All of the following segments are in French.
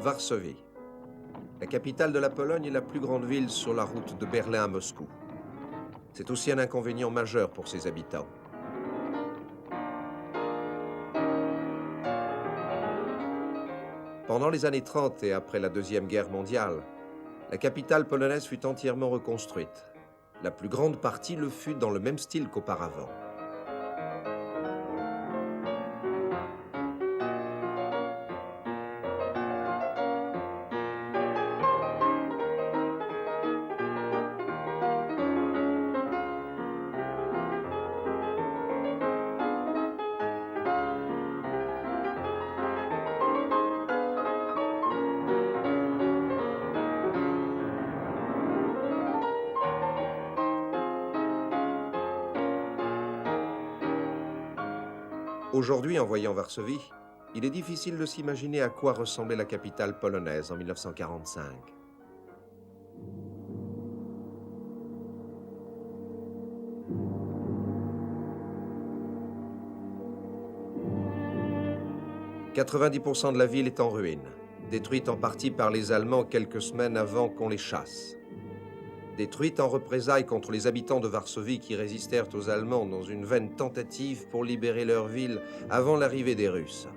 Varsovie. La capitale de la Pologne est la plus grande ville sur la route de Berlin à Moscou. C'est aussi un inconvénient majeur pour ses habitants. Pendant les années 30 et après la Deuxième Guerre mondiale, la capitale polonaise fut entièrement reconstruite. La plus grande partie le fut dans le même style qu'auparavant. Aujourd'hui, en voyant Varsovie, il est difficile de s'imaginer à quoi ressemblait la capitale polonaise en 1945. « 90% de la ville est en ruine, détruite en partie par les Allemands quelques semaines avant qu'on les chasse. Détruite en représailles contre les habitants de Varsovie qui résistèrent aux Allemands dans une vaine tentative pour libérer leur ville avant l'arrivée des Russes.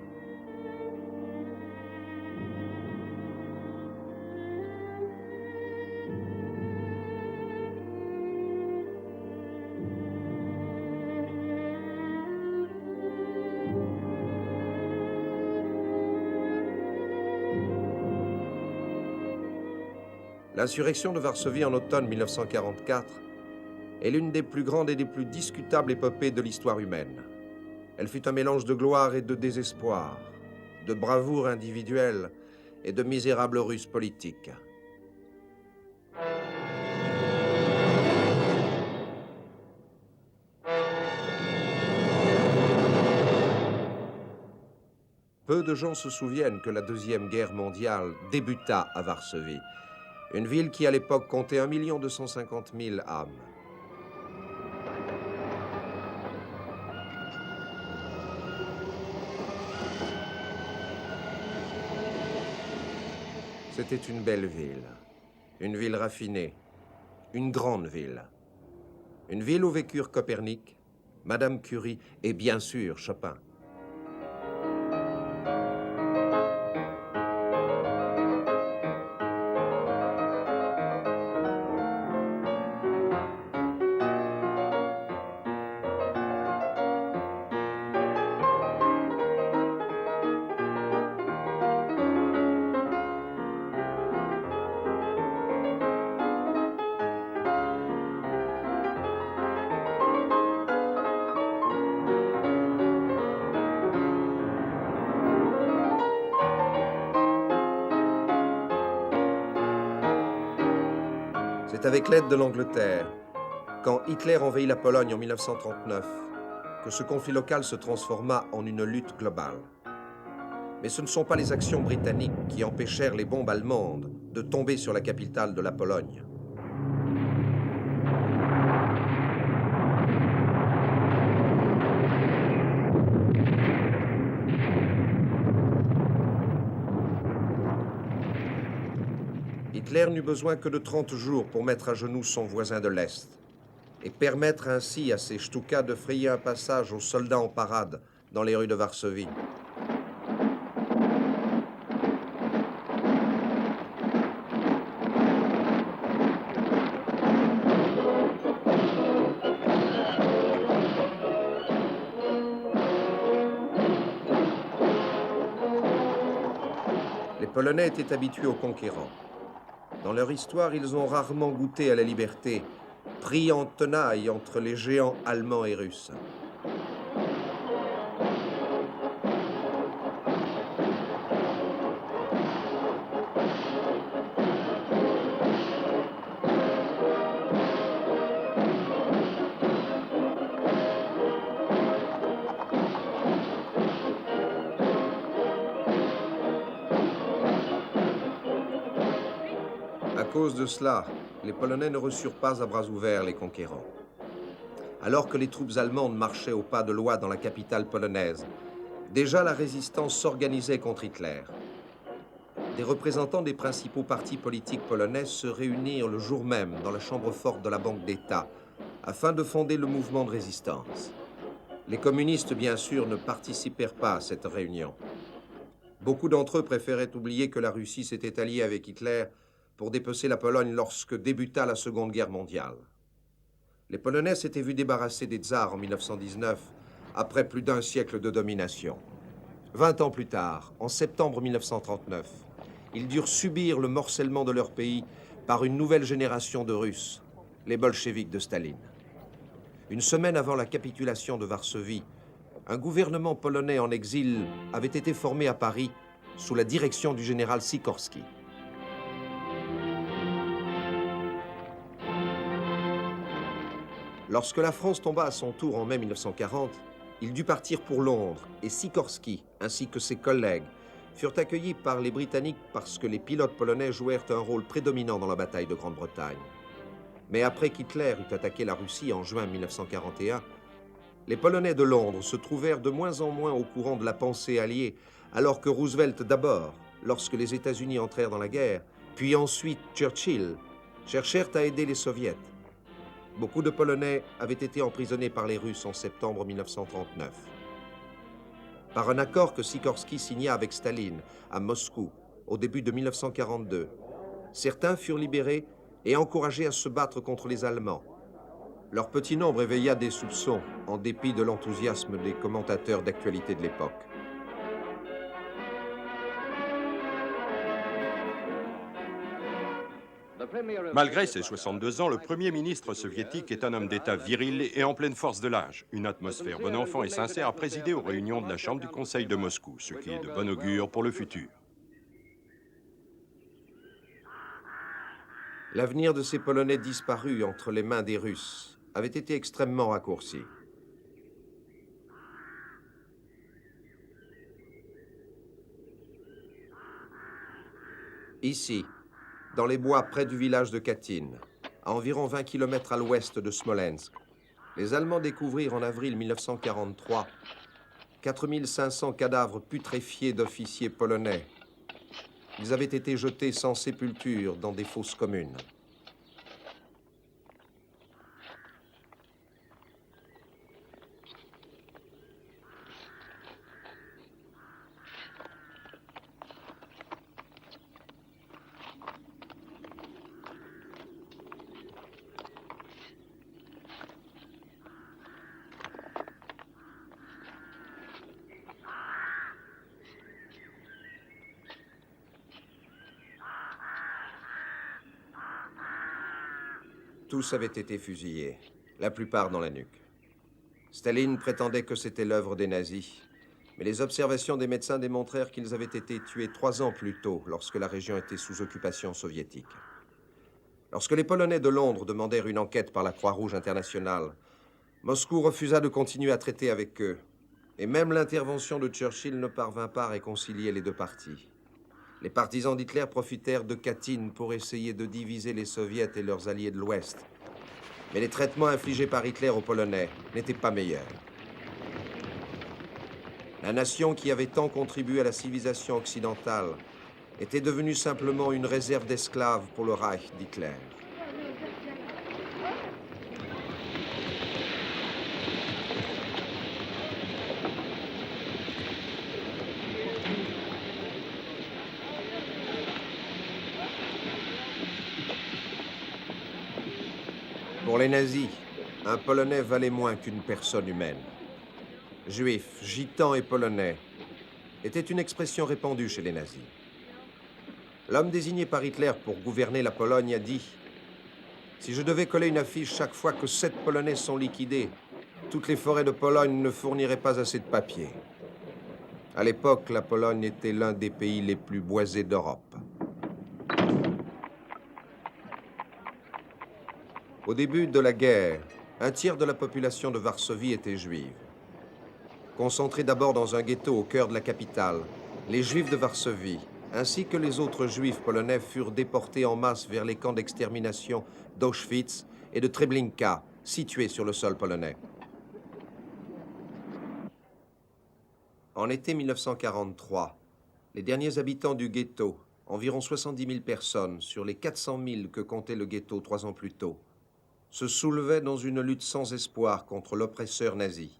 L'insurrection de Varsovie en automne 1944 est l'une des plus grandes et des plus discutables épopées de l'histoire humaine. Elle fut un mélange de gloire et de désespoir, de bravoure individuelle et de misérables ruses politiques. Peu de gens se souviennent que la Deuxième Guerre mondiale débuta à Varsovie, une ville qui à l'époque comptait 1 250 000 âmes. C'était une belle ville raffinée, une grande ville. Une ville où vécurent Copernic, Madame Curie et bien sûr Chopin. C'est avec l'aide de l'Angleterre, quand Hitler envahit la Pologne en 1939, que ce conflit local se transforma en une lutte globale. Mais ce ne sont pas les actions britanniques qui empêchèrent les bombes allemandes de tomber sur la capitale de la Pologne. Hitler n'eut besoin que de 30 jours pour mettre à genoux son voisin de l'Est et permettre ainsi à ses Stukas de frayer un passage aux soldats en parade dans les rues de Varsovie. Les Polonais étaient habitués aux conquérants. Dans leur histoire, ils ont rarement goûté à la liberté, pris en tenaille entre les géants allemands et russes. À cause de cela, les Polonais ne reçurent pas à bras ouverts les conquérants. Alors que les troupes allemandes marchaient au pas de loi dans la capitale polonaise, déjà la résistance s'organisait contre Hitler. des représentants des principaux partis politiques polonais se réunirent le jour même dans la chambre forte de la Banque d'État afin de fonder le mouvement de résistance. Les communistes, bien sûr, ne participèrent pas à cette réunion. Beaucoup d'entre eux préféraient oublier que la Russie s'était alliée avec Hitler pour dépecer la Pologne lorsque débuta la Seconde Guerre mondiale. Les Polonais s'étaient vus débarrassés des tsars en 1919, après plus d'un siècle de domination. 20 ans plus tard, en septembre 1939, ils durent subir le morcellement de leur pays par une nouvelle génération de Russes, les bolcheviks de Staline. Une semaine avant la capitulation de Varsovie, un gouvernement polonais en exil avait été formé à Paris sous la direction du général Sikorski. Lorsque la France tomba à son tour en mai 1940, il dut partir pour Londres et Sikorski, ainsi que ses collègues, furent accueillis par les Britanniques parce que les pilotes polonais jouèrent un rôle prédominant dans la bataille de Grande-Bretagne. Mais après qu'Hitler eut attaqué la Russie en juin 1941, les Polonais de Londres se trouvèrent de moins en moins au courant de la pensée alliée, alors que Roosevelt d'abord, lorsque les États-Unis entrèrent dans la guerre, puis ensuite Churchill, cherchèrent à aider les Soviets. Beaucoup de Polonais avaient été emprisonnés par les Russes en septembre 1939. Par un accord que Sikorski signa avec Staline à Moscou au début de 1942, certains furent libérés et encouragés à se battre contre les Allemands. Leur petit nombre éveilla des soupçons, en dépit de l'enthousiasme des commentateurs d'actualité de l'époque. Malgré ses 62 ans, le Premier ministre soviétique est un homme d'État viril et en pleine force de l'âge. Une atmosphère bon enfant et sincère a présidé aux réunions de la Chambre du Conseil de Moscou, ce qui est de bon augure pour le futur. L'avenir de ces Polonais disparus entre les mains des Russes avait été extrêmement raccourci. Ici, dans les bois près du village de Katyn, à environ 20 km à l'ouest de Smolensk, les Allemands découvrirent en avril 1943 4500 cadavres putréfiés d'officiers polonais. Ils avaient été jetés sans sépulture dans des fosses communes. Tous avaient été fusillés, la plupart dans la nuque. Staline prétendait que c'était l'œuvre des nazis, mais les observations des médecins démontrèrent qu'ils avaient été tués 3 ans plus tôt, lorsque la région était sous occupation soviétique. Lorsque les Polonais de Londres demandèrent une enquête par la Croix-Rouge internationale, Moscou refusa de continuer à traiter avec eux, et même l'intervention de Churchill ne parvint pas à réconcilier les deux parties. Les partisans d'Hitler profitèrent de Katyn pour essayer de diviser les Soviets et leurs alliés de l'Ouest. Mais les traitements infligés par Hitler aux Polonais n'étaient pas meilleurs. La nation qui avait tant contribué à la civilisation occidentale était devenue simplement une réserve d'esclaves pour le Reich d'Hitler. Pour les nazis, un Polonais valait moins qu'une personne humaine. Juifs, gitans et Polonais était une expression répandue chez les nazis. L'homme désigné par Hitler pour gouverner la Pologne a dit « Si je devais coller une affiche chaque fois que 7 Polonais sont liquidés, toutes les forêts de Pologne ne fourniraient pas assez de papier. » À l'époque, la Pologne était l'un des pays les plus boisés d'Europe. Au début de la guerre, un tiers de la population de Varsovie était juive. Concentrés d'abord dans un ghetto au cœur de la capitale, les Juifs de Varsovie, ainsi que les autres Juifs polonais, furent déportés en masse vers les camps d'extermination d'Auschwitz et de Treblinka, situés sur le sol polonais. En été 1943, les derniers habitants du ghetto environ 70 000 personnes sur les 400 000 que comptait le ghetto 3 ans plus tôt, se soulevaient dans une lutte sans espoir contre l'oppresseur nazi.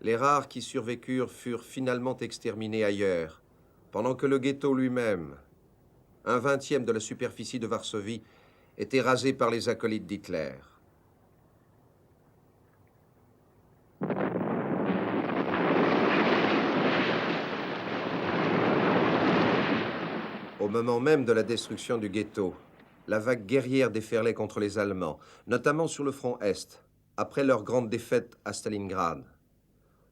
Les rares qui survécurent furent finalement exterminés ailleurs, pendant que le ghetto lui-même, 1/20 de la superficie de Varsovie, était rasé par les acolytes d'Hitler. Au moment même de la destruction du ghetto, la vague guerrière déferlait contre les Allemands, notamment sur le front Est, après leur grande défaite à Stalingrad.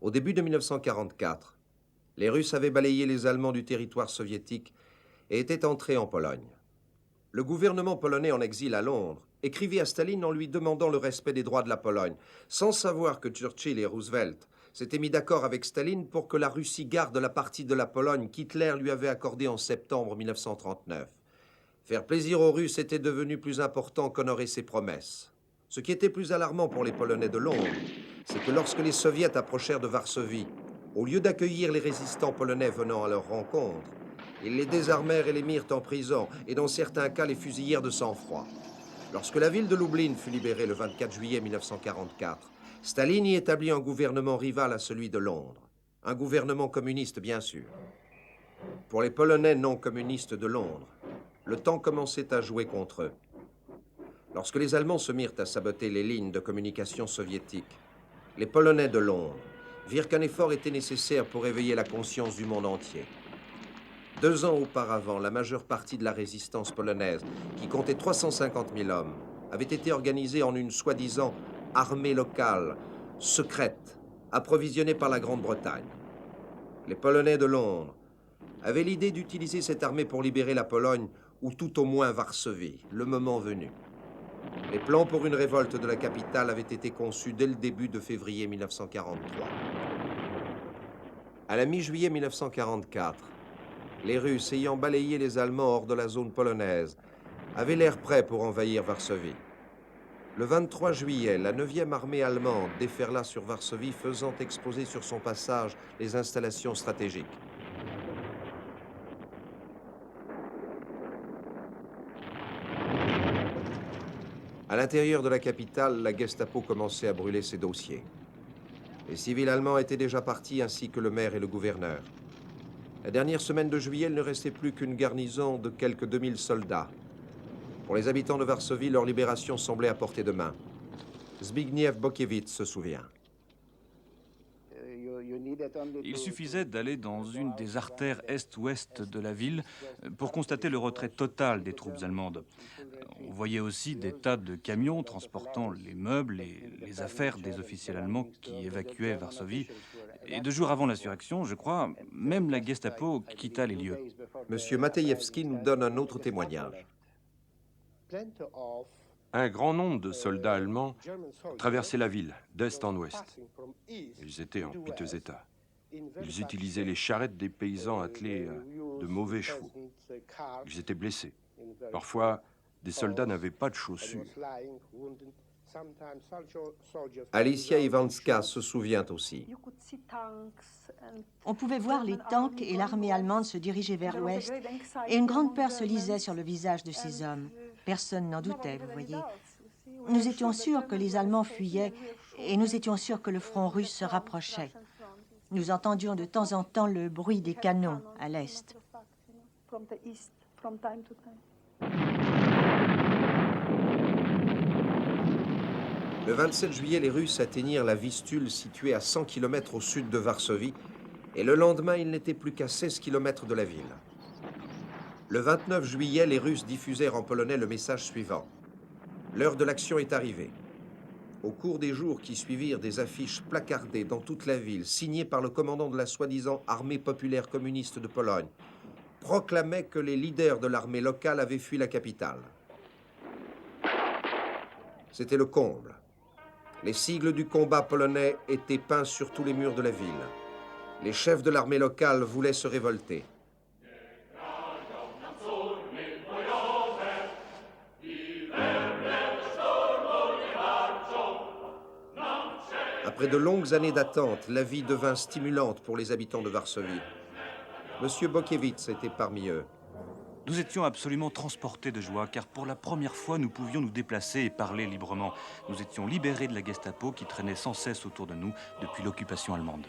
Au début de 1944, les Russes avaient balayé les Allemands du territoire soviétique et étaient entrés en Pologne. Le gouvernement polonais en exil à Londres écrivit à Staline en lui demandant le respect des droits de la Pologne, sans savoir que Churchill et Roosevelt s'étaient mis d'accord avec Staline pour que la Russie garde la partie de la Pologne qu'Hitler lui avait accordée en septembre 1939. Faire plaisir aux Russes était devenu plus important qu'honorer ses promesses. Ce qui était plus alarmant pour les Polonais de Londres, c'est que lorsque les Soviets approchèrent de Varsovie, au lieu d'accueillir les résistants polonais venant à leur rencontre, ils les désarmèrent et les mirent en prison, et dans certains cas les fusillèrent de sang-froid. Lorsque la ville de Lublin fut libérée le 24 juillet 1944, Staline y établit un gouvernement rival à celui de Londres. Un gouvernement communiste, bien sûr. Pour les Polonais non communistes de Londres, le temps commençait à jouer contre eux. Lorsque les Allemands se mirent à saboter les lignes de communication soviétiques, les Polonais de Londres virent qu'un effort était nécessaire pour éveiller la conscience du monde entier. 2 ans auparavant, la majeure partie de la résistance polonaise, qui comptait 350 000 hommes, avait été organisée en une soi-disant armée locale, secrète, approvisionnée par la Grande-Bretagne. Les Polonais de Londres avaient l'idée d'utiliser cette armée pour libérer la Pologne, ou tout au moins Varsovie, le moment venu. Les plans pour une révolte de la capitale avaient été conçus dès le début de février 1943. À la mi-juillet 1944, les Russes, ayant balayé les Allemands hors de la zone polonaise, avaient l'air prêts pour envahir Varsovie. Le 23 juillet, la 9e armée allemande déferla sur Varsovie, faisant exploser sur son passage les installations stratégiques. À l'intérieur de la capitale, la Gestapo commençait à brûler ses dossiers. Les civils allemands étaient déjà partis, ainsi que le maire et le gouverneur. La dernière semaine de juillet, il ne restait plus qu'une garnison de quelques 2000 soldats. Pour les habitants de Varsovie, leur libération semblait à portée de main. Zbigniew Bokiewicz se souvient. Il suffisait d'aller dans une des artères est-ouest de la ville pour constater le retrait total des troupes allemandes. On voyait aussi des tas de camions transportant les meubles et les affaires des officiels allemands qui évacuaient Varsovie. Et 2 jours avant l'insurrection, je crois, même la Gestapo quitta les lieux. Monsieur Matejewski nous donne un autre témoignage. Un grand nombre de soldats allemands traversaient la ville, d'est en ouest. Ils étaient en piteux état. Ils utilisaient les charrettes des paysans attelés de mauvais chevaux. Ils étaient blessés. Parfois, des soldats n'avaient pas de chaussures. Alicia Ivanska se souvient aussi. On pouvait voir les tanks et l'armée allemande se diriger vers l'ouest, et une grande peur se lisait sur le visage de ces hommes. Personne n'en doutait, vous voyez. Nous étions sûrs que les Allemands fuyaient, et nous étions sûrs que le front russe se rapprochait. Nous entendions de temps en temps le bruit des canons à l'est. Le 27 juillet, les Russes atteignirent la Vistule, située à 100 km au sud de Varsovie, et le lendemain, ils n'étaient plus qu'à 16 km de la ville. Le 29 juillet, les Russes diffusèrent en polonais le message suivant. L'heure de l'action est arrivée. Au cours des jours qui suivirent, des affiches placardées dans toute la ville, signées par le commandant de la soi-disant Armée populaire communiste de Pologne, proclamaient que les leaders de l'armée locale avaient fui la capitale. C'était le comble. Les sigles du combat polonais étaient peints sur tous les murs de la ville. Les chefs de l'armée locale voulaient se révolter. À Après de longues années d'attente, la vie devint stimulante pour les habitants de Varsovie. Monsieur Bokiewicz était parmi eux. Nous étions absolument transportés de joie, car pour la première fois, nous pouvions nous déplacer et parler librement. Nous étions libérés de la Gestapo qui traînait sans cesse autour de nous depuis l'occupation allemande.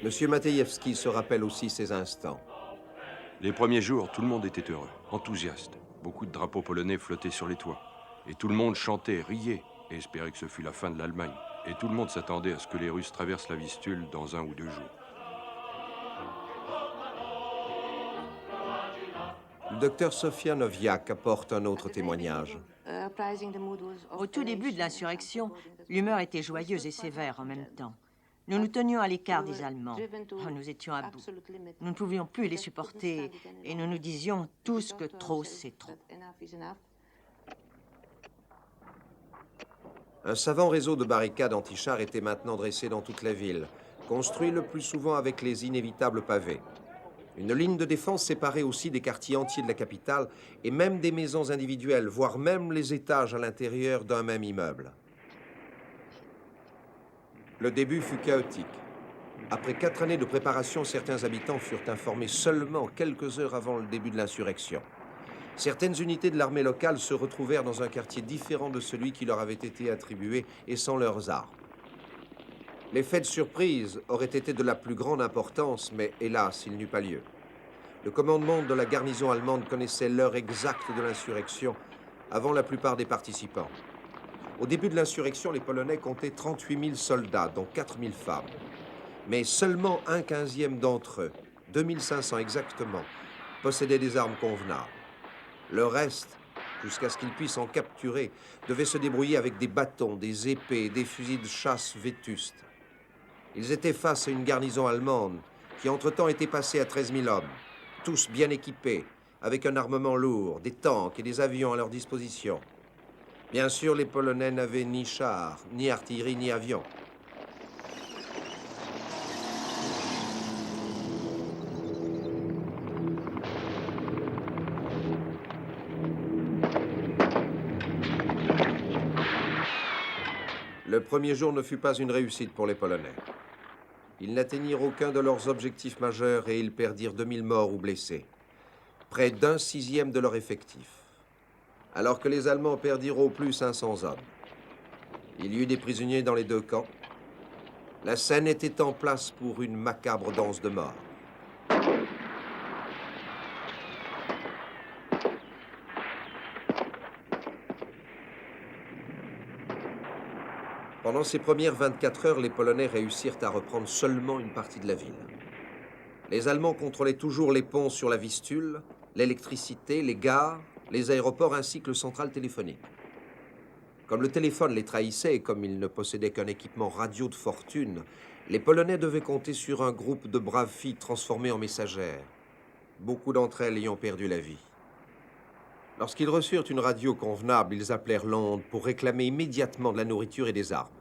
Monsieur Matejewski se rappelle aussi ces instants. Les premiers jours, tout le monde était heureux, enthousiaste. Beaucoup de drapeaux polonais flottaient sur les toits. Et tout le monde chantait, riait et espérait que ce fût la fin de l'Allemagne. Et tout le monde s'attendait à ce que les Russes traversent la Vistule dans 1 ou 2 jours. Le docteur Sofia Noviak apporte un autre témoignage. Au tout début de l'insurrection, l'humeur était joyeuse et sévère en même temps. Nous nous tenions à l'écart des Allemands. Oh, nous étions à bout. Nous ne pouvions plus les supporter et nous nous disions tous que trop, c'est trop. Un savant réseau de barricades anti-chars était maintenant dressé dans toute la ville, construit le plus souvent avec les inévitables pavés. Une ligne de défense séparait aussi des quartiers entiers de la capitale et même des maisons individuelles, voire même les étages à l'intérieur d'un même immeuble. Le début fut chaotique. Après 4 années de préparation, certains habitants furent informés seulement quelques heures avant le début de l'insurrection. Certaines unités de l'armée locale se retrouvèrent dans un quartier différent de celui qui leur avait été attribué et sans leurs armes. L'effet de surprise aurait été de la plus grande importance, mais hélas, il n'eut pas lieu. Le commandement de la garnison allemande connaissait l'heure exacte de l'insurrection avant la plupart des participants. Au début de l'insurrection, les Polonais comptaient 38 000 soldats, dont 4 000 femmes. Mais seulement 1/15 d'entre eux, 2 500 exactement, possédaient des armes convenables. Le reste, jusqu'à ce qu'ils puissent en capturer, devait se débrouiller avec des bâtons, des épées, des fusils de chasse vétustes. Ils étaient face à une garnison allemande qui entre-temps était passée à 13 000 hommes, tous bien équipés, avec un armement lourd, des tanks et des avions à leur disposition. Bien sûr, les Polonais n'avaient ni chars, ni artillerie, ni avions. Le premier jour ne fut pas une réussite pour les Polonais. Ils n'atteignirent aucun de leurs objectifs majeurs et ils perdirent 2000 morts ou blessés, près d'1/6 de leur effectif, alors que les Allemands perdirent au plus 500 hommes. Il y eut des prisonniers dans les 2 camps. La scène était en place pour une macabre danse de mort. Pendant ces premières 24 heures, les Polonais réussirent à reprendre seulement une partie de la ville. Les Allemands contrôlaient toujours les ponts sur la Vistule, l'électricité, les gares, les aéroports ainsi que le central téléphonique. Comme le téléphone les trahissait et comme ils ne possédaient qu'un équipement radio de fortune, les Polonais devaient compter sur un groupe de braves filles transformées en messagères. Beaucoup d'entre elles ayant perdu la vie. Lorsqu'ils reçurent une radio convenable, ils appelèrent Londres pour réclamer immédiatement de la nourriture et des armes.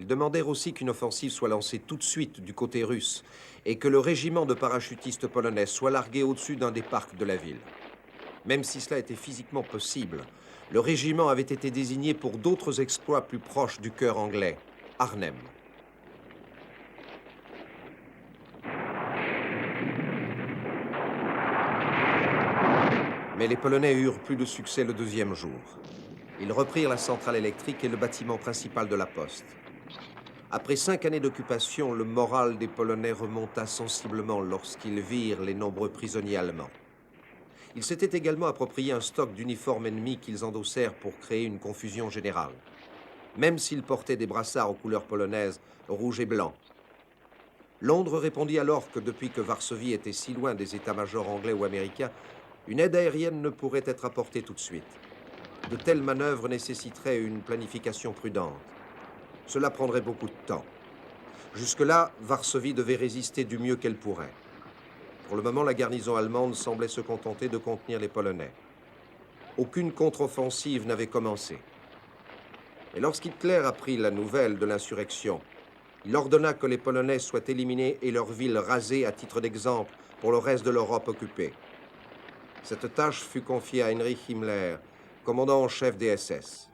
Ils demandèrent aussi qu'une offensive soit lancée tout de suite du côté russe et que le régiment de parachutistes polonais soit largué au-dessus d'un des parcs de la ville. Même si cela était physiquement possible, le régiment avait été désigné pour d'autres exploits plus proches du cœur anglais, Arnhem. Mais les Polonais eurent plus de succès le 2e jour. Ils reprirent la centrale électrique et le bâtiment principal de la poste. Après 5 années d'occupation, le moral des Polonais remonta sensiblement lorsqu'ils virent les nombreux prisonniers allemands. Ils s'étaient également approprié un stock d'uniformes ennemis qu'ils endossèrent pour créer une confusion générale, même s'ils portaient des brassards aux couleurs polonaises, rouge et blanc. Londres répondit alors que depuis que Varsovie était si loin des états-majors anglais ou américains, une aide aérienne ne pourrait être apportée tout de suite. De telles manœuvres nécessiteraient une planification prudente. Cela prendrait beaucoup de temps. Jusque-là, Varsovie devait résister du mieux qu'elle pourrait. Pour le moment, la garnison allemande semblait se contenter de contenir les Polonais. Aucune contre-offensive n'avait commencé. Et lorsqu'Hitler apprit la nouvelle de l'insurrection, il ordonna que les Polonais soient éliminés et leurs villes rasées à titre d'exemple pour le reste de l'Europe occupée. Cette tâche fut confiée à Heinrich Himmler, commandant en chef des SS.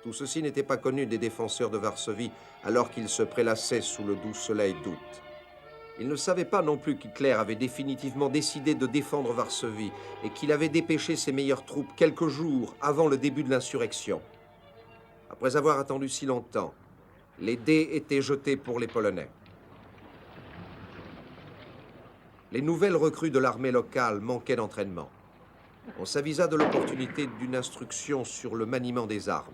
Tout ceci n'était pas connu des défenseurs de Varsovie alors qu'ils se prélassaient sous le doux soleil d'août. Ils ne savaient pas non plus qu'Hitler avait définitivement décidé de défendre Varsovie et qu'il avait dépêché ses meilleures troupes quelques jours avant le début de l'insurrection. Après avoir attendu si longtemps, les dés étaient jetés pour les Polonais. Les nouvelles recrues de l'armée locale manquaient d'entraînement. On s'avisa de l'opportunité d'une instruction sur le maniement des armes.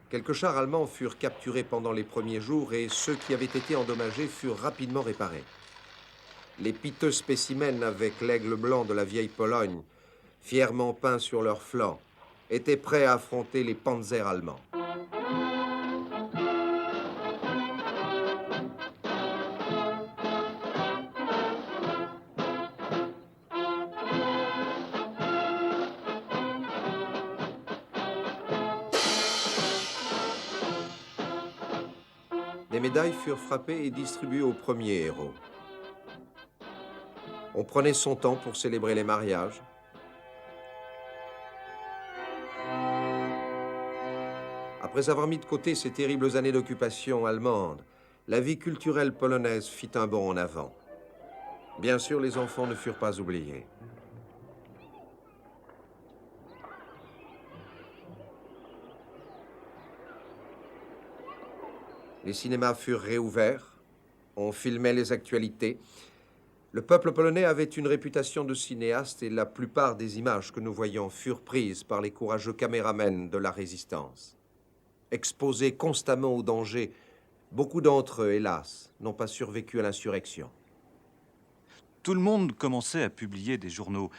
Quelques chars allemands furent capturés pendant les premiers jours et ceux qui avaient été endommagés furent rapidement réparés. Les piteux spécimens avec l'aigle blanc de la vieille Pologne, fièrement peints sur leurs flancs, étaient prêts à affronter les panzers allemands. Des médailles furent frappées et distribuées aux premiers héros. On prenait son temps pour célébrer les mariages. Après avoir mis de côté ces terribles années d'occupation allemande, la vie culturelle polonaise fit un bond en avant. Bien sûr, les enfants ne furent pas oubliés. Les cinémas furent réouverts, on filmait les actualités. Le peuple polonais avait une réputation de cinéaste et la plupart des images que nous voyons furent prises par les courageux caméramens de la résistance. Exposés constamment au danger, beaucoup d'entre eux, hélas, n'ont pas survécu à l'insurrection. Tout le monde commençait à publier des journaux.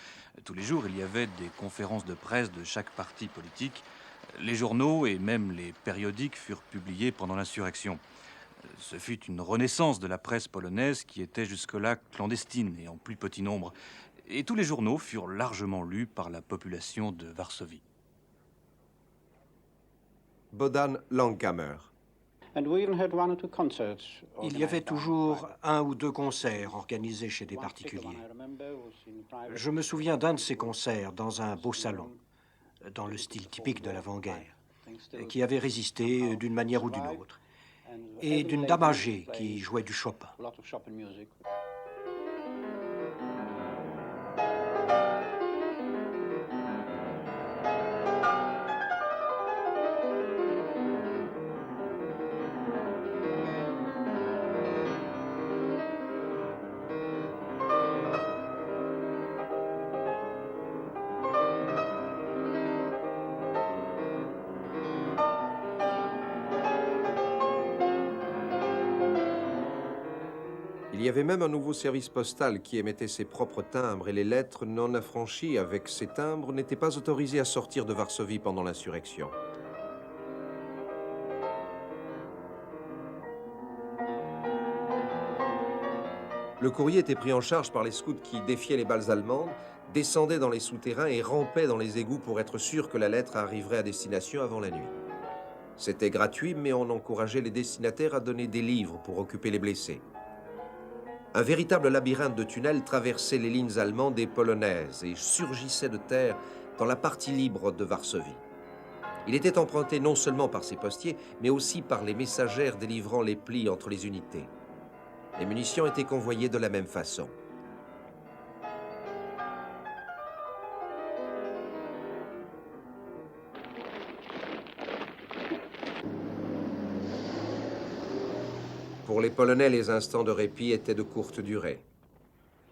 Tous les jours, il y avait des conférences de presse de chaque parti politique. Les journaux et même les périodiques furent publiés pendant l'insurrection. Ce fut une renaissance de la presse polonaise qui était jusque-là clandestine et en plus petit nombre. Et tous les journaux furent largement lus par la population de Varsovie. Bohdan Langhammer. Il y avait toujours un ou deux concerts organisés chez des particuliers. Je me souviens d'un de ces concerts dans un beau salon, dans le style typique de l'avant-guerre, qui avait résisté d'une manière ou d'une autre, et d'une dame âgée qui jouait du Chopin. Il y avait même un nouveau service postal qui émettait ses propres timbres et les lettres non affranchies avec ces timbres n'étaient pas autorisées à sortir de Varsovie pendant l'insurrection. Le courrier était pris en charge par les scouts qui défiaient les balles allemandes, descendaient dans les souterrains et rampaient dans les égouts pour être sûrs que la lettre arriverait à destination avant la nuit. C'était gratuit, mais on encourageait les destinataires à donner des livres pour occuper les blessés. Un véritable labyrinthe de tunnels traversait les lignes allemandes et polonaises et surgissait de terre dans la partie libre de Varsovie. Il était emprunté non seulement par ses postiers, mais aussi par les messagères délivrant les plis entre les unités. Les munitions étaient convoyées de la même façon. Pour les Polonais, les instants de répit étaient de courte durée.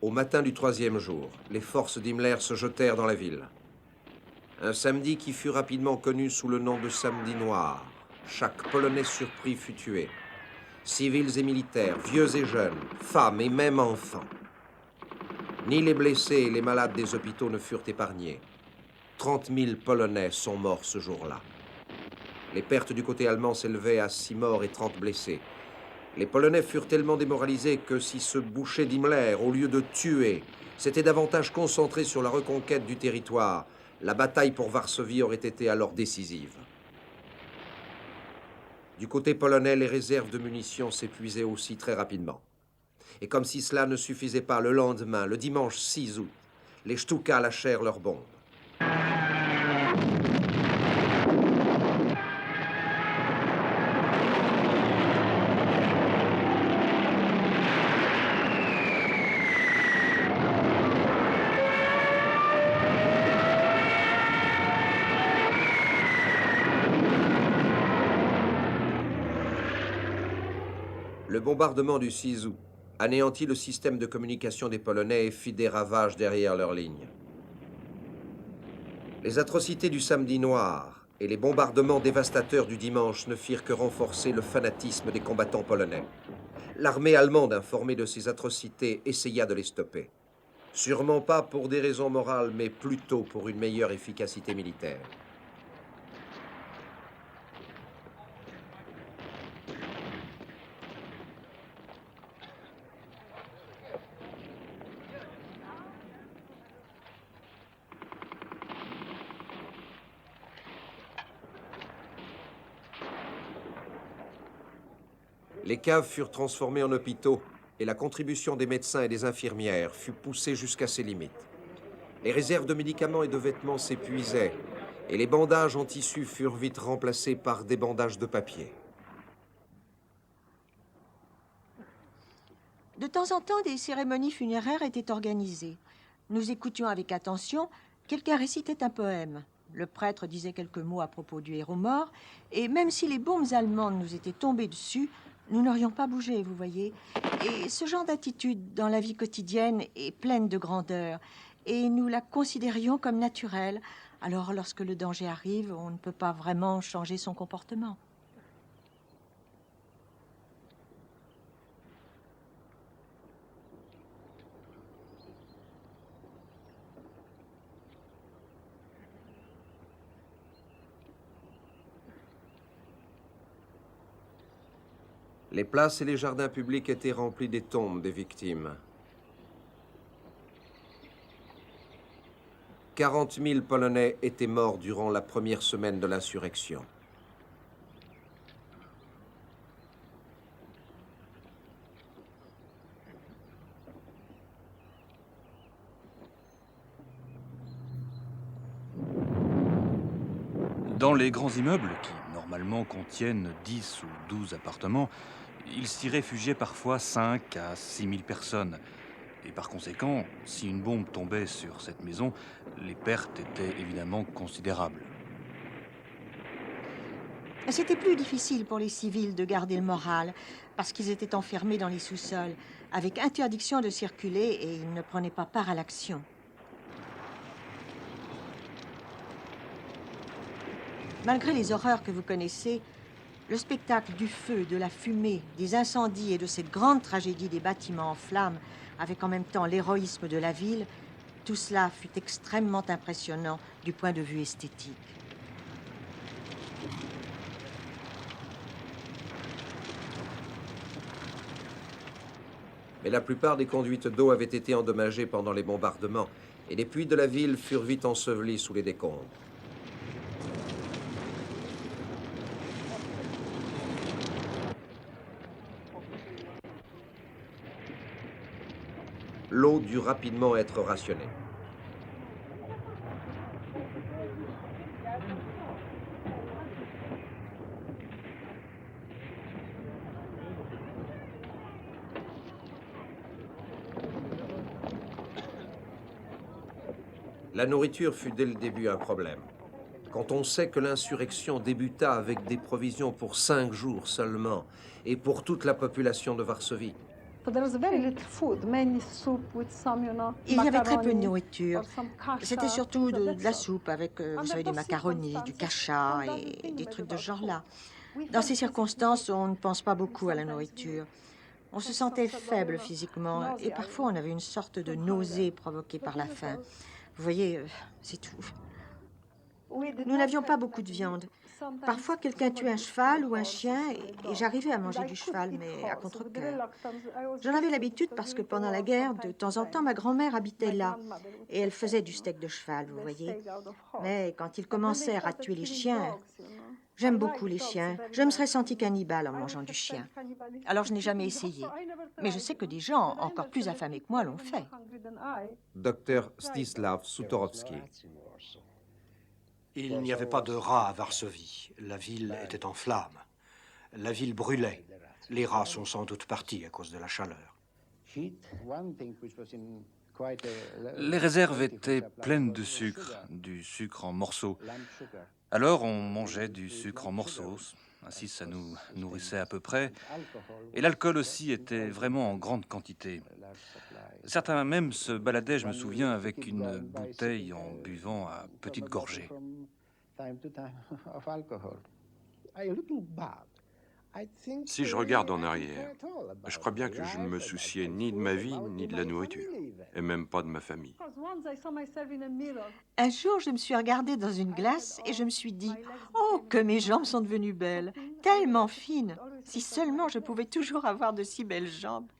Au matin du 3e jour, les forces d'Himmler se jetèrent dans la ville. Un samedi qui fut rapidement connu sous le nom de samedi noir. Chaque Polonais surpris fut tué. Civils et militaires, vieux et jeunes, femmes et même enfants. Ni les blessés et les malades des hôpitaux ne furent épargnés. 30 000 Polonais sont morts ce jour-là. Les pertes du côté allemand s'élevaient à 6 morts et 30 blessés. Les Polonais furent tellement démoralisés que si ce boucher d'Himmler, au lieu de tuer, s'était davantage concentré sur la reconquête du territoire, la bataille pour Varsovie aurait été alors décisive. Du côté polonais, les réserves de munitions s'épuisaient aussi très rapidement. Et comme si cela ne suffisait pas, le lendemain, le dimanche 6 août, Les Stukas lâchèrent leurs bombes. Le bombardement du 6 août anéantit le système de communication des Polonais et fit des ravages derrière leurs lignes. Les atrocités du samedi noir et les bombardements dévastateurs du dimanche ne firent que renforcer le fanatisme des combattants polonais. L'armée allemande, informée de ces atrocités, essaya de les stopper. Sûrement pas pour des raisons morales, mais plutôt pour une meilleure efficacité militaire. Les caves furent transformées en hôpitaux et la contribution des médecins et des infirmières fut poussée jusqu'à ses limites. Les réserves de médicaments et de vêtements s'épuisaient et les bandages en tissu furent vite remplacés par des bandages de papier. De temps en temps, des cérémonies funéraires étaient organisées. Nous écoutions avec attention. Quelqu'un récitait un poème. Le prêtre disait quelques mots à propos du héros mort. Et même si les bombes allemandes nous étaient tombées dessus, nous n'aurions pas bougé, vous voyez. Et ce genre d'attitude dans la vie quotidienne est pleine de grandeur. Et nous la considérions comme naturelle. Alors, lorsque le danger arrive, on ne peut pas vraiment changer son comportement. Les places et les jardins publics étaient remplis des tombes des victimes. 40 000 Polonais étaient morts durant la première semaine de l'insurrection. Dans les grands immeubles, qui normalement contiennent 10 ou 12 appartements, il s'y réfugiait parfois 5 à 6 000 personnes. Et par conséquent, si une bombe tombait sur cette maison, les pertes étaient évidemment considérables. C'était plus difficile pour les civils de garder le moral, parce qu'ils étaient enfermés dans les sous-sols, avec interdiction de circuler et ils ne prenaient pas part à l'action. Malgré les horreurs que vous connaissez, le spectacle du feu, de la fumée, des incendies et de cette grande tragédie des bâtiments en flammes, avec en même temps l'héroïsme de la ville, tout cela fut extrêmement impressionnant du point de vue esthétique. Mais la plupart des conduites d'eau avaient été endommagées pendant les bombardements et les puits de la ville furent vite ensevelis sous les décombres. L'eau dut rapidement être rationnée. La nourriture fut dès le début un problème. Quand on sait que l'insurrection débuta avec des provisions pour 5 jours seulement et pour toute la population de Varsovie, Il y avait très peu de nourriture. C'était surtout de la soupe avec, vous savez, des macaronis, du kasha et des trucs de ce genre-là. Dans ces circonstances, on ne pense pas beaucoup à la nourriture. On se sentait faible physiquement et parfois on avait une sorte de nausée provoquée par la faim. Vous voyez, c'est tout. Nous n'avions pas beaucoup de viande. Parfois, quelqu'un tuait un cheval ou un chien et j'arrivais à manger du cheval, mais à contre-cœur. J'en avais l'habitude parce que pendant la guerre, de temps en temps, ma grand-mère habitait là et elle faisait du steak de cheval, vous voyez. Mais quand ils commencèrent à tuer les chiens, J'aime beaucoup les chiens. Je me serais sentie cannibale en mangeant du chien. Alors je n'ai jamais essayé. Mais je sais que des gens encore plus affamés que moi l'ont fait. Dr Stislav Sutorovsky. Il n'y avait pas de rats à Varsovie. La ville était en flammes. La ville brûlait. Les rats sont sans doute partis à cause de la chaleur. Les réserves étaient pleines de sucre, du sucre en morceaux. Alors on mangeait du sucre en morceaux, ainsi ça nous nourrissait à peu près. Et l'alcool aussi était vraiment en grande quantité. Certains même se baladaient, je me souviens, avec une bouteille en buvant à petites gorgées. Si je regarde en arrière, je crois bien que je ne me souciais ni de ma vie, ni de la nourriture, et même pas de ma famille. Un jour, je me suis regardée dans une glace et je me suis dit « Oh, que mes jambes sont devenues belles, tellement fines. Si seulement je pouvais toujours avoir de si belles jambes. »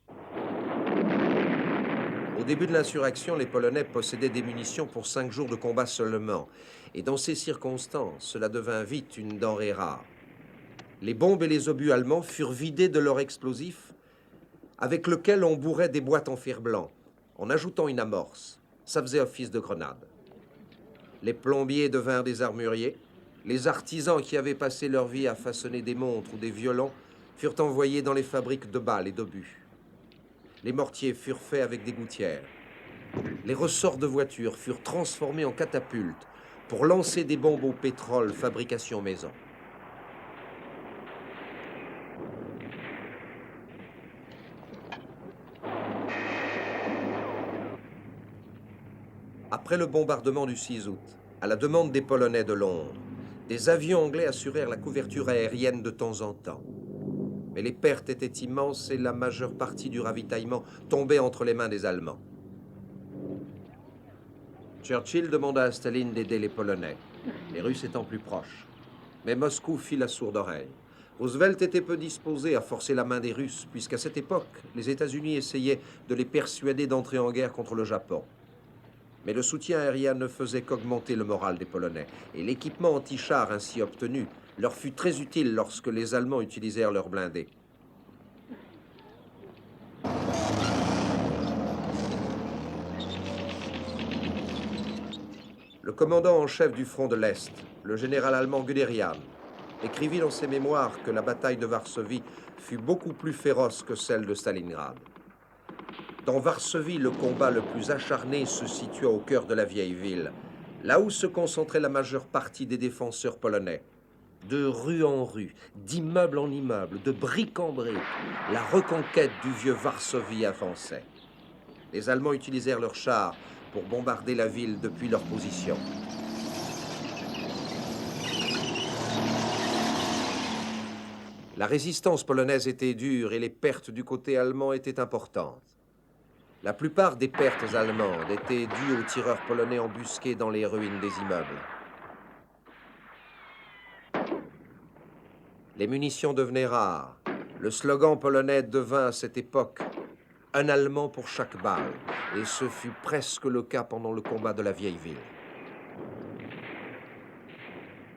Au début de l'insurrection, les Polonais possédaient des munitions pour 5 jours de combat seulement. Et dans ces circonstances, cela devint vite une denrée rare. Les bombes et les obus allemands furent vidés de leur explosif, avec lequel on bourrait des boîtes en fer blanc, en ajoutant une amorce. Ça faisait office de grenade. Les plombiers devinrent des armuriers. Les artisans qui avaient passé leur vie à façonner des montres ou des violons furent envoyés dans les fabriques de balles et d'obus. Les mortiers furent faits avec des gouttières. Les ressorts de voitures furent transformés en catapultes pour lancer des bombes au pétrole, fabrication maison. Après le bombardement du 6 août, à la demande des Polonais de Londres, des avions anglais assurèrent la couverture aérienne de temps en temps. Mais les pertes étaient immenses et la majeure partie du ravitaillement tombait entre les mains des Allemands. Churchill demanda à Staline d'aider les Polonais, les Russes étant plus proches. Mais Moscou fit la sourde oreille. Roosevelt était peu disposé à forcer la main des Russes, puisqu'à cette époque, les États-Unis essayaient de les persuader d'entrer en guerre contre le Japon. Mais le soutien aérien ne faisait qu'augmenter le moral des Polonais, et l'équipement anti-char ainsi obtenu leur fut très utile lorsque les Allemands utilisèrent leurs blindés. Le commandant en chef du front de l'Est, le général allemand Guderian, écrivit dans ses mémoires que la bataille de Varsovie fut beaucoup plus féroce que celle de Stalingrad. Dans Varsovie, le combat le plus acharné se situa au cœur de la vieille ville, là où se concentrait la majeure partie des défenseurs polonais. De rue en rue, d'immeuble en immeuble, de brique en brique, la reconquête du vieux Varsovie avançait. Les Allemands utilisèrent leurs chars pour bombarder la ville depuis leur position. La résistance polonaise était dure et les pertes du côté allemand étaient importantes. La plupart des pertes allemandes étaient dues aux tireurs polonais embusqués dans les ruines des immeubles. Les munitions devenaient rares. Le slogan polonais devint à cette époque « Un Allemand pour chaque balle », et ce fut presque le cas pendant le combat de la vieille ville.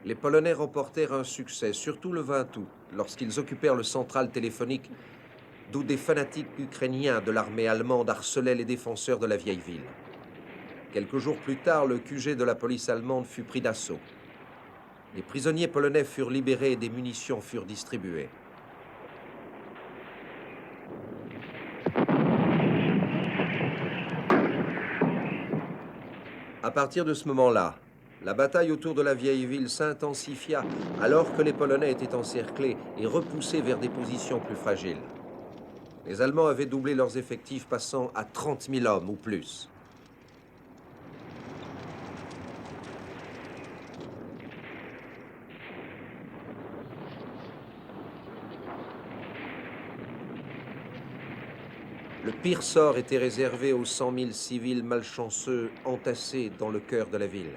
Les Polonais remportèrent un succès, surtout le 20 août, lorsqu'ils occupèrent le central téléphonique, d'où des fanatiques ukrainiens de l'armée allemande harcelaient les défenseurs de la vieille ville. Quelques jours plus tard, le QG de la police allemande fut pris d'assaut. Les prisonniers polonais furent libérés et des munitions furent distribuées. À partir de ce moment-là, la bataille autour de la vieille ville s'intensifia alors que les Polonais étaient encerclés et repoussés vers des positions plus fragiles. Les Allemands avaient doublé leurs effectifs, passant à 30 000 hommes ou plus. Le pire sort était réservé aux 100 000 civils malchanceux entassés dans le cœur de la ville.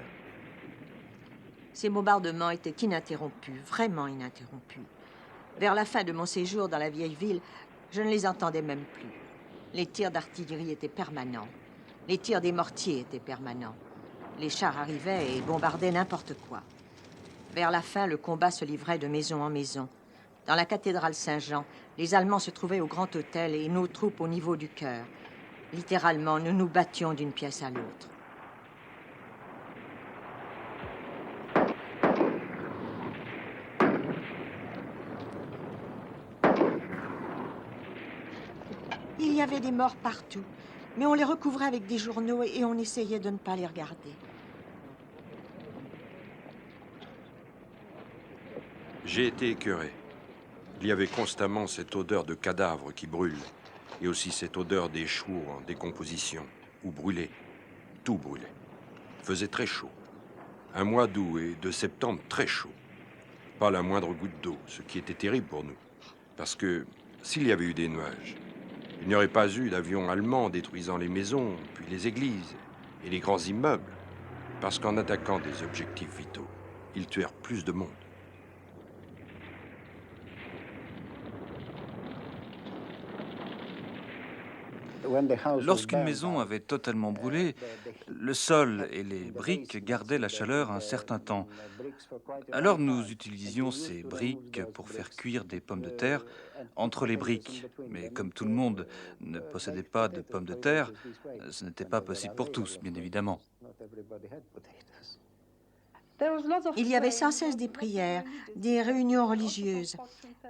Ces bombardements étaient ininterrompus, vraiment ininterrompus. Vers la fin de mon séjour dans la vieille ville, je ne les entendais même plus. Les tirs d'artillerie étaient permanents. Les tirs des mortiers étaient permanents. Les chars arrivaient et bombardaient n'importe quoi. Vers la fin, le combat se livrait de maison en maison. Dans la cathédrale Saint-Jean, les Allemands se trouvaient au Grand Hôtel et nos troupes au niveau du chœur. Littéralement, nous nous battions d'une pièce à l'autre. Il y avait des morts partout, mais on les recouvrait avec des journaux et on essayait de ne pas les regarder. J'ai été écœuré. Il y avait constamment cette odeur de cadavres qui brûlent, et aussi cette odeur des chevaux en décomposition, ou brûlés. Tout brûlait. Il faisait très chaud. Un mois d'août et de septembre très chaud. Pas la moindre goutte d'eau, ce qui était terrible pour nous. Parce que s'il y avait eu des nuages, il n'y aurait pas eu d'avions allemands détruisant les maisons, puis les églises et les grands immeubles. Parce qu'en attaquant des objectifs vitaux, ils tuèrent plus de monde. Lorsqu'une maison avait totalement brûlé, le sol et les briques gardaient la chaleur un certain temps. Alors nous utilisions ces briques pour faire cuire des pommes de terre entre les briques. Mais comme tout le monde ne possédait pas de pommes de terre, ce n'était pas possible pour tous, bien évidemment. Il y avait sans cesse des prières, des réunions religieuses.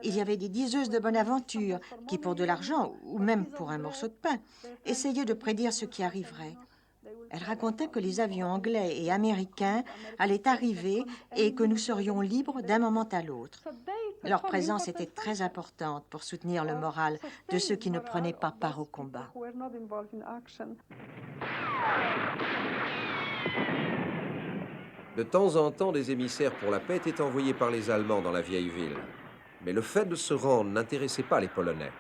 Il y avait des diseuses de bonne aventure qui, pour de l'argent ou même pour un morceau de pain, essayaient de prédire ce qui arriverait. Elles racontaient que les avions anglais et américains allaient arriver et que nous serions libres d'un moment à l'autre. Leur présence était très importante pour soutenir le moral de ceux qui ne prenaient pas part au combat. De temps en temps, des émissaires pour la paix étaient envoyés par les Allemands dans la vieille ville. Mais le fait de se rendre n'intéressait pas les Polonais.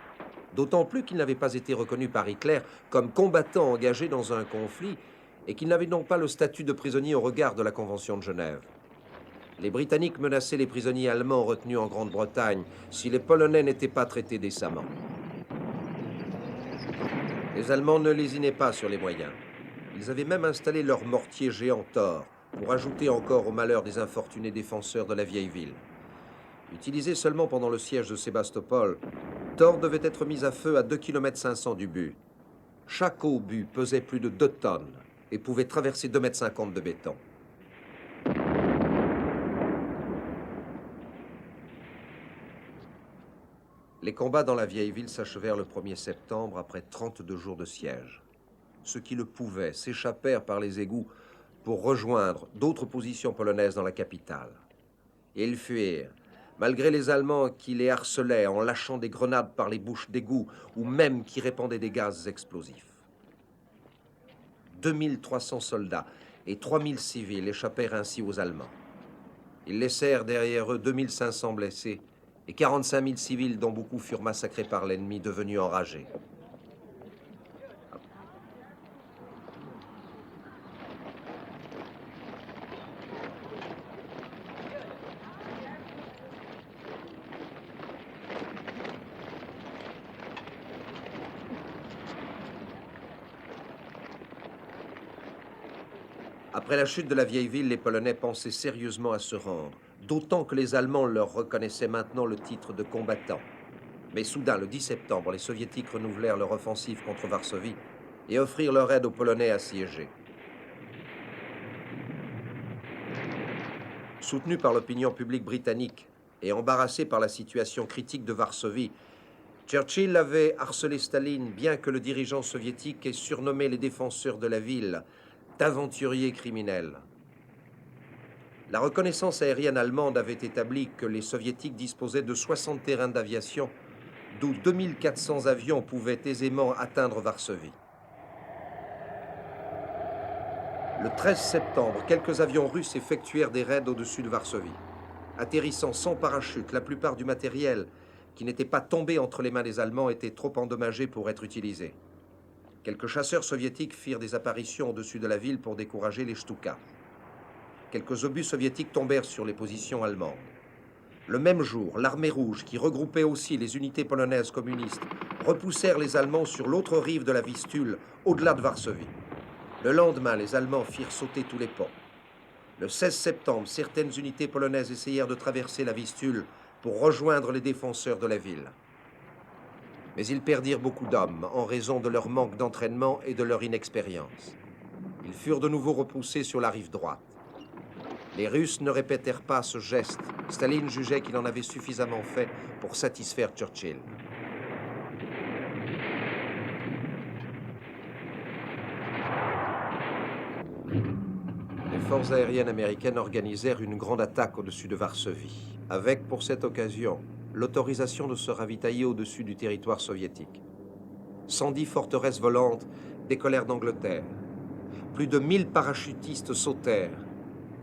D'autant plus qu'ils n'avaient pas été reconnus par Hitler comme combattants engagés dans un conflit et qu'ils n'avaient donc pas le statut de prisonniers au regard de la Convention de Genève. Les Britanniques menaçaient les prisonniers allemands retenus en Grande-Bretagne si les Polonais n'étaient pas traités décemment. Les Allemands ne lésinaient pas sur les moyens. Ils avaient même installé leur mortier géant Thor pour ajouter encore au malheur des infortunés défenseurs de la vieille ville. Utilisé seulement pendant le siège de Sébastopol, Thor devait être mis à feu à 2,5 km du but. Chaque obus pesait plus de 2 tonnes et pouvait traverser 2,50 m de béton. Les combats dans la vieille ville s'achevèrent le 1er septembre après 32 jours de siège. Ceux qui le pouvaient s'échappèrent par les égouts pour rejoindre d'autres positions polonaises dans la capitale. Et ils fuirent, malgré les Allemands qui les harcelaient en lâchant des grenades par les bouches d'égouts ou même qui répandaient des gaz explosifs. 2300 soldats et 3000 civils échappèrent ainsi aux Allemands. Ils laissèrent derrière eux 2500 blessés et 45 000 civils dont beaucoup furent massacrés par l'ennemi devenu enragé. Après la chute de la vieille ville, les Polonais pensaient sérieusement à se rendre, d'autant que les Allemands leur reconnaissaient maintenant le titre de combattants. Mais soudain, le 10 septembre, les Soviétiques renouvelèrent leur offensive contre Varsovie et offrirent leur aide aux Polonais assiégés. Soutenu par l'opinion publique britannique et embarrassé par la situation critique de Varsovie, Churchill avait harcelé Staline, bien que le dirigeant soviétique ait surnommé les défenseurs de la ville d'aventuriers criminels. La reconnaissance aérienne allemande avait établi que les Soviétiques disposaient de 60 terrains d'aviation, d'où 2400 avions pouvaient aisément atteindre Varsovie. Le 13 septembre, quelques avions russes effectuèrent des raids au-dessus de Varsovie. Atterrissant sans parachute, la plupart du matériel qui n'était pas tombé entre les mains des Allemands était trop endommagé pour être utilisé. Quelques chasseurs soviétiques firent des apparitions au-dessus de la ville pour décourager les Stukas. Quelques obus soviétiques tombèrent sur les positions allemandes. Le même jour, l'armée rouge, qui regroupait aussi les unités polonaises communistes, repoussèrent les Allemands sur l'autre rive de la Vistule, au-delà de Varsovie. Le lendemain, les Allemands firent sauter tous les ponts. Le 16 septembre, certaines unités polonaises essayèrent de traverser la Vistule pour rejoindre les défenseurs de la ville. Mais ils perdirent beaucoup d'hommes en raison de leur manque d'entraînement et de leur inexpérience. Ils furent de nouveau repoussés sur la rive droite. Les Russes ne répétèrent pas ce geste. Staline jugeait qu'il en avait suffisamment fait pour satisfaire Churchill. Les forces aériennes américaines organisèrent une grande attaque au-dessus de Varsovie, avec pour cette occasion l'autorisation de se ravitailler au-dessus du territoire soviétique. 110 forteresses volantes décollèrent d'Angleterre. Plus de 1000 parachutistes sautèrent.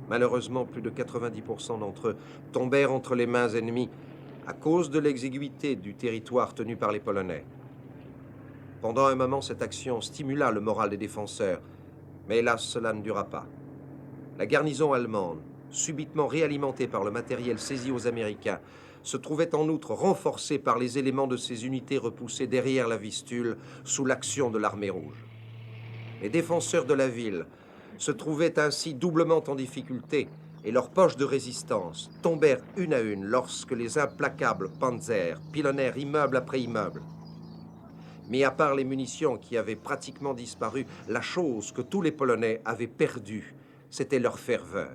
Malheureusement, plus de 90% d'entre eux tombèrent entre les mains ennemies à cause de l'exiguïté du territoire tenu par les Polonais. Pendant un moment, cette action stimula le moral des défenseurs, mais hélas, cela ne dura pas. La garnison allemande, subitement réalimentée par le matériel saisi aux Américains, se trouvait en outre renforcée par les éléments de ces unités repoussées derrière la Vistule sous l'action de l'armée rouge. Les défenseurs de la ville se trouvaient ainsi doublement en difficulté et leurs poches de résistance tombèrent une à une lorsque les implacables panzers pilonnèrent immeuble après immeuble. Mais à part les munitions qui avaient pratiquement disparu, la chose que tous les Polonais avaient perdue, c'était leur ferveur.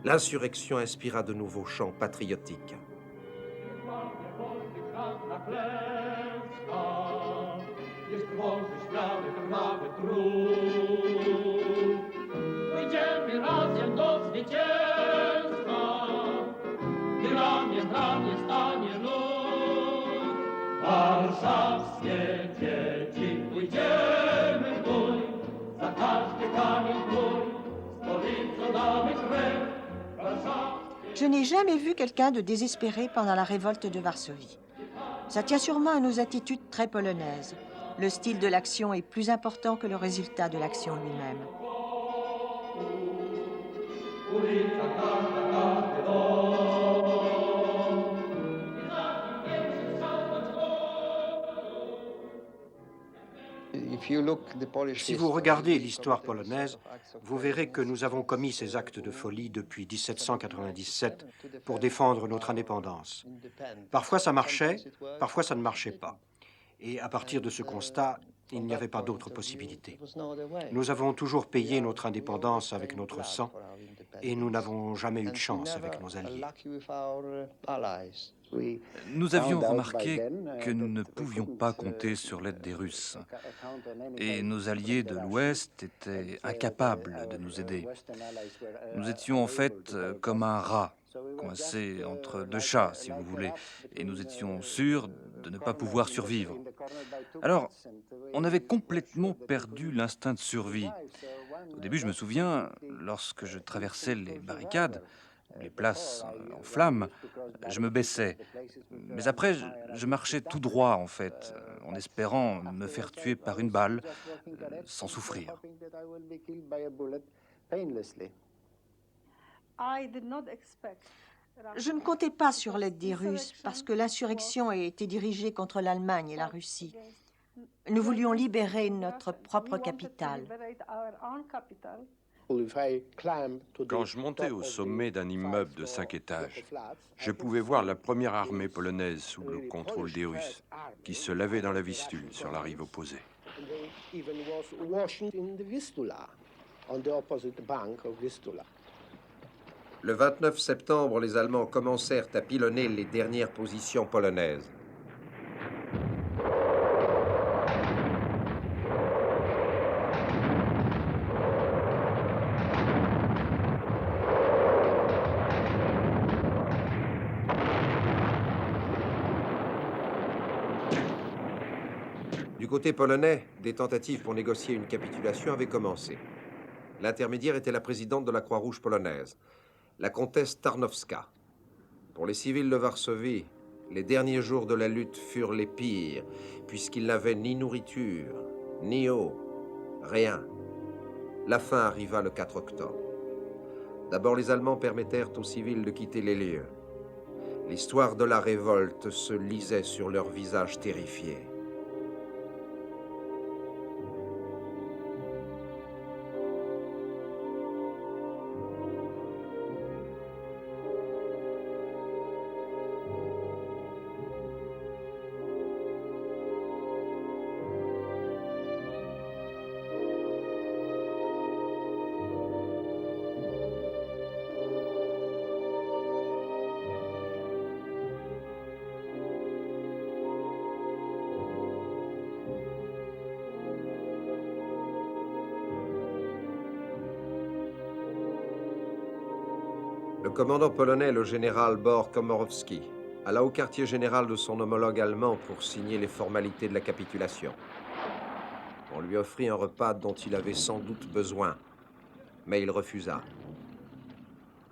L'insurrection inspira de nouveaux chants patriotiques. Je n'ai jamais vu quelqu'un de désespéré pendant la révolte de Varsovie. Ça tient sûrement à nos attitudes très polonaises. Le style de l'action est plus important que le résultat de l'action lui-même. Si vous regardez l'histoire polonaise, vous verrez que nous avons commis ces actes de folie depuis 1797 pour défendre notre indépendance. Parfois ça marchait, parfois ça ne marchait pas. Et à partir de ce constat, il n'y avait pas d'autre possibilité. Nous avons toujours payé notre indépendance avec notre sang et nous n'avons jamais eu de chance avec nos alliés. Nous avions remarqué que nous ne pouvions pas compter sur l'aide des Russes. Et nos alliés de l'Ouest étaient incapables de nous aider. Nous étions en fait comme un rat, coincé entre deux chats, si vous voulez, et nous étions sûrs de ne pas pouvoir survivre. Alors, on avait complètement perdu l'instinct de survie. Au début, je me souviens, lorsque je traversais les barricades, les places en flammes, je me baissais. Mais après, je marchais tout droit, en fait, en espérant me faire tuer par une balle, sans souffrir. Je ne comptais pas sur l'aide des Russes parce que l'insurrection a été dirigée contre l'Allemagne et la Russie. Nous voulions libérer notre propre capitale. Quand je montais au sommet d'un immeuble de 5 étages, je pouvais voir la première armée polonaise sous le contrôle des Russes, qui se lavait dans la Vistule, sur la rive opposée. Le 29 septembre, les Allemands commencèrent à pilonner les dernières positions polonaises. Du côté polonais, des tentatives pour négocier une capitulation avaient commencé. L'intermédiaire était la présidente de la Croix-Rouge polonaise, la comtesse Tarnowska. Pour les civils de Varsovie, les derniers jours de la lutte furent les pires, puisqu'ils n'avaient ni nourriture, ni eau, rien. La fin arriva le 4 octobre. D'abord, les Allemands permettèrent aux civils de quitter les lieux. L'histoire de la révolte se lisait sur leurs visages terrifiés. Le commandant polonais, le général Bor Komorowski, alla au quartier général de son homologue allemand pour signer les formalités de la capitulation. On lui offrit un repas dont il avait sans doute besoin, mais il refusa.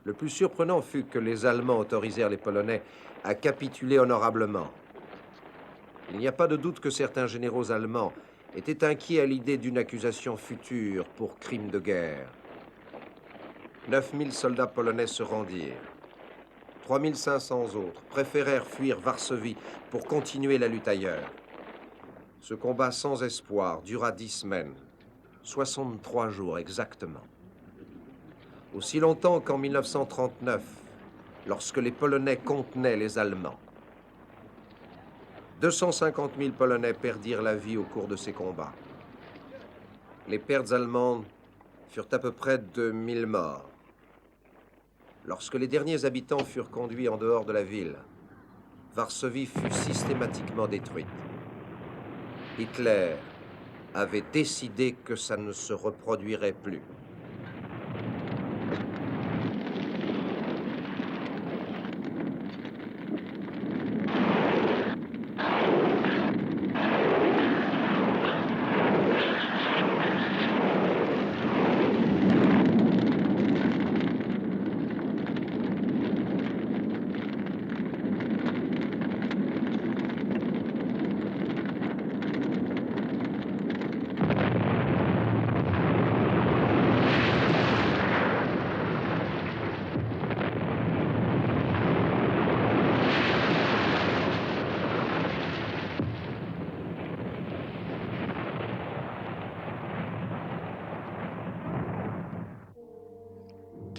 Le plus surprenant fut que les Allemands autorisèrent les Polonais à capituler honorablement. Il n'y a pas de doute que certains généraux allemands étaient inquiets à l'idée d'une accusation future pour crime de guerre. 9000 soldats polonais se rendirent. 3500 autres préférèrent fuir Varsovie pour continuer la lutte ailleurs. Ce combat sans espoir dura 10 semaines, 63 jours exactement. Aussi longtemps qu'en 1939, lorsque les Polonais contenaient les Allemands. 250 000 Polonais perdirent la vie au cours de ces combats. Les pertes allemandes furent à peu près de 1000 morts. Lorsque les derniers habitants furent conduits en dehors de la ville, Varsovie fut systématiquement détruite. Hitler avait décidé que ça ne se reproduirait plus.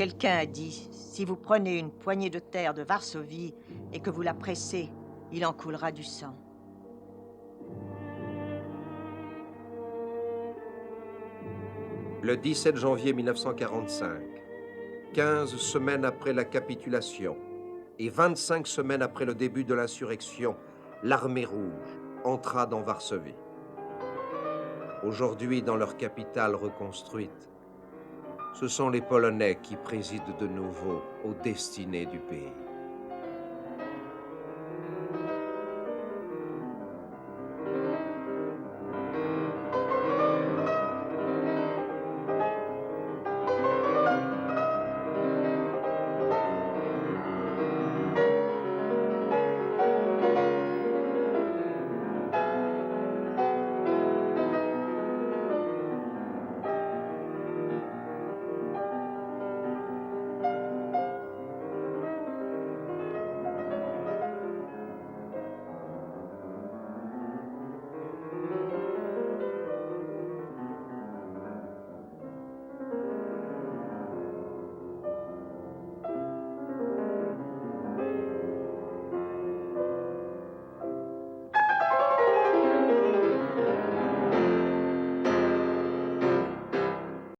Quelqu'un a dit, si vous prenez une poignée de terre de Varsovie et que vous la pressez, il en coulera du sang. Le 17 janvier 1945, 15 semaines après la capitulation et 25 semaines après le début de l'insurrection, l'armée rouge entra dans Varsovie. Aujourd'hui, dans leur capitale reconstruite, ce sont les Polonais qui président de nouveau aux destinées du pays.